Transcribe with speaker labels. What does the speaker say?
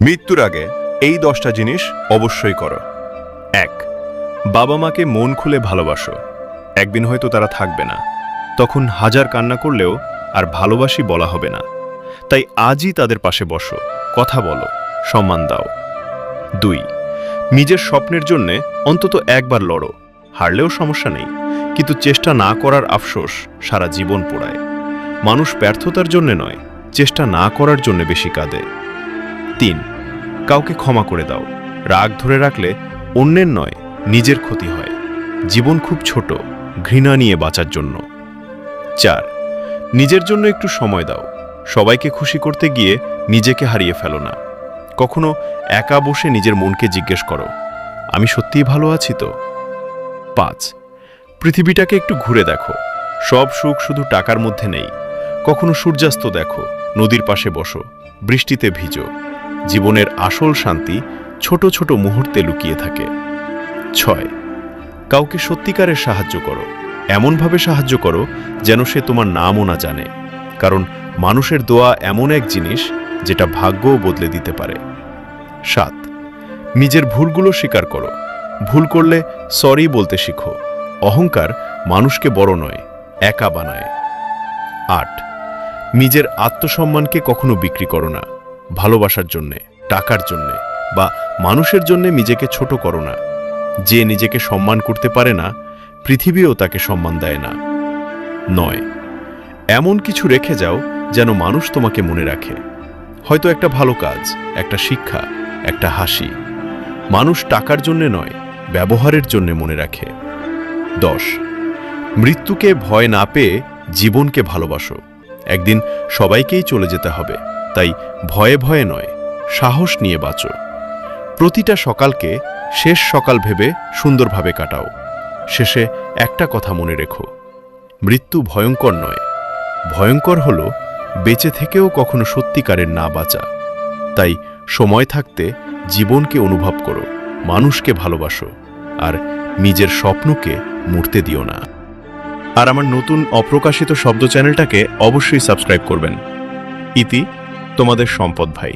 Speaker 1: মৃত্যুর আগে এই 10টা জিনিস অবশ্যই করো। 1. বাবা মাকে মন খুলে ভালোবাসো। একদিন হয়তো তারা থাকবে না, তখন হাজার কান্না করলেও আর ভালোবাসি বলা হবে না। তাই আজই তাদের পাশে বসো, কথা বলো, সম্মান দাও। 2. নিজের স্বপ্নের জন্যে অন্তত একবার লড়ো। হারলেও সমস্যা নেই, কিন্তু চেষ্টা না করার আফসোস সারা জীবন পোড়ায়। মানুষ ব্যর্থতার জন্যে নয়, চেষ্টা না করার জন্য বেশি কাঁদে। 3. কাউকে ক্ষমা করে দাও। রাগ ধরে রাখলে অন্যের নয়, নিজের ক্ষতি হয়। জীবন খুব ছোট, ঘৃণা নিয়ে বাঁচার জন্য। 4. নিজের জন্য একটু সময় দাও। সবাইকে খুশি করতে গিয়ে নিজেকে হারিয়ে ফেলো না। কখনো একা বসে নিজের মনকে জিজ্ঞেস করো, আমি সত্যিই ভালো আছি তো? 5. পৃথিবীটাকে একটু ঘুরে দেখো। সব সুখ শুধু টাকার মধ্যে নেই। কখনো সূর্যাস্ত দেখো, নদীর পাশে বসো, বৃষ্টিতে ভিজো। জীবনের আসল শান্তি ছোট ছোট মুহূর্তে লুকিয়ে থাকে। 6. কাউকে সত্যিকারের সাহায্য করো। এমনভাবে সাহায্য করো যেন সে তোমার নামও না জানে, কারণ মানুষের দোয়া এমন এক জিনিস যেটা ভাগ্যও বদলে দিতে পারে। 7. নিজের ভুলগুলো স্বীকার করো। ভুল করলে সরি বলতে শিখো। অহংকার মানুষকে বড় নয়, একা বানায়। 8. নিজের আত্মসম্মানকে কখনো বিক্রি করো না। ভালোবাসার জন্যে, টাকার জন্যে বা মানুষের জন্যে নিজেকে ছোট করো না। যে নিজেকে সম্মান করতে পারে না, পৃথিবীও তাকে সম্মান দেয় না। 9. এমন কিছু রেখে যাও যেন মানুষ তোমাকে মনে রাখে। হয়তো একটা ভালো কাজ, একটা শিক্ষা, একটা হাসি। মানুষ টাকার জন্যে নয়, ব্যবহারের জন্যে মনে রাখে। 10. মৃত্যুকে ভয় না পেয়ে জীবনকে ভালোবাসো। একদিন সবাইকেই চলে যেতে হবে, তাই ভয়ে ভয়ে নয়, সাহস নিয়ে বাঁচো। প্রতিটা সকালকে শেষ সকাল ভেবে সুন্দরভাবে কাটাও। শেষে একটা কথা মনে রেখো, মৃত্যু ভয়ঙ্কর নয়, ভয়ঙ্কর হলো বেঁচে থেকেও কখনো সত্যিকারের না বাঁচা। তাই সময় থাকতে জীবনকে অনুভব করো, মানুষকে ভালোবাসো, আর নিজের স্বপ্নকে মরতে দিও না। আর আমার নতুন অপ্রকাশিত শব্দ চ্যানেলটাকে অবশ্যই সাবস্ক্রাইব করবেন। ইতি, তোমাদের সম্পদ ভাই।